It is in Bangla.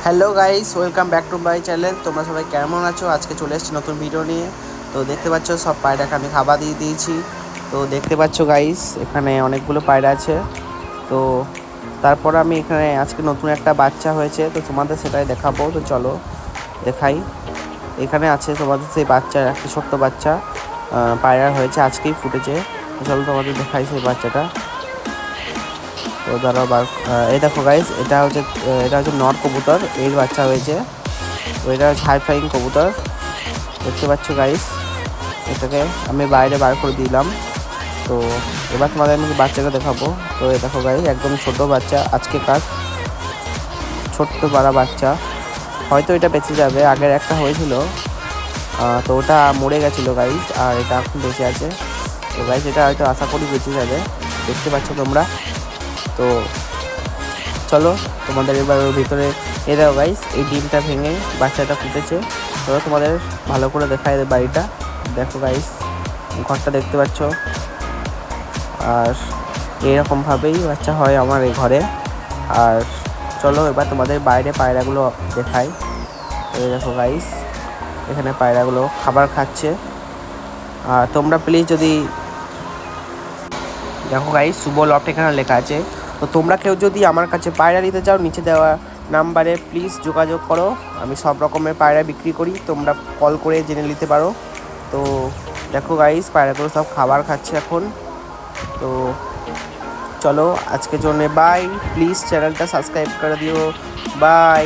Hello guys, welcome back to my channel. তোমরা সবাই কেমন আছো? আজকে চলে এসেছি নতুন ভিডিও নিয়ে। তো দেখতে পাচ্ছ সব পায়রাকে আমি খাবার দিয়ে দিয়েছি। তো দেখতে পাচ্ছ গাইস, এখানে অনেকগুলো পায়রা আছে। তো তারপর আমি এখানে আজকে নতুন একটা বাচ্চা হয়েছে, তো তোমাদের সেটাই দেখাবো। তো চলো দেখাই। এখানে আছে তোমাদের সেই বাচ্চা, একটা ছোট্ট বাচ্চা পায়রা হয়েছে, আজকেই ফুটেছে। তো চলো তোমাদের দেখাই সেই বাচ্চাটা। তো ধরো এই দেখো গাইস, এটা হচ্ছে নর কবুতর, এর বাচ্চা হয়েছে। তো এটা হচ্ছে হাই ফ্লাইং কবুতর, দেখতে পাচ্ছ গাইস। এটাকে আমি বাইরে বার করে দিলাম। তো এবার তোমাদের আমি বাচ্চাটা দেখাবো। তো এই দেখো গাইস, একদম ছোট বাচ্চা, আজকেকার ছোট্ট পাড়া বাচ্চা। হয়তো এটা বেঁচে যাবে, আগের একটা হয়েছিল, তো ওটা মরে গেছিলো গাইস, আর এটা এখন বেঁচে আছে। তো গাইস এটা হয়তো আশা করি বেঁচে যাবে, দেখতে পাচ্ছ তোমরা। তো চলো তোমাদের এবার ওর ভিতরে দেখো গাইস, এই ডিমটা ভেঙে বাচ্চাটা ফুটেছে। তো তোমাদের ভালো করে দেখায় বাড়িটা। দেখো গাইস, ঘরটা দেখতে পাচ্ছ। আর এরকমভাবেই বাচ্চা হয় আমার এই ঘরে। আর চলো এবার তোমাদের বাইরে পায়রাগুলো দেখাই। এই দেখো গাইস, এখানে পায়রাগুলো খাবার খাচ্ছে। আর তোমরা প্লিজ যদি দেখো গাইস, শুভ লফট এখানে লেখা আছে। তো তোমরা কেউ যদি আমার কাছে পায়রা নিতে চাও, নিচে দেওয়া নাম্বারে প্লিজ যোগাযোগ করো। আমি সব রকমের পায়রা বিক্রি করি, তোমরা কল করে জেনে নিতে পারো। তো দেখো গাইস, পায়রাগুলো সব খাবার খাচ্ছে এখন। তো চলো আজকের জন্য বাই। প্লিজ চ্যানেলটা সাবস্ক্রাইব করে দিও। বাই।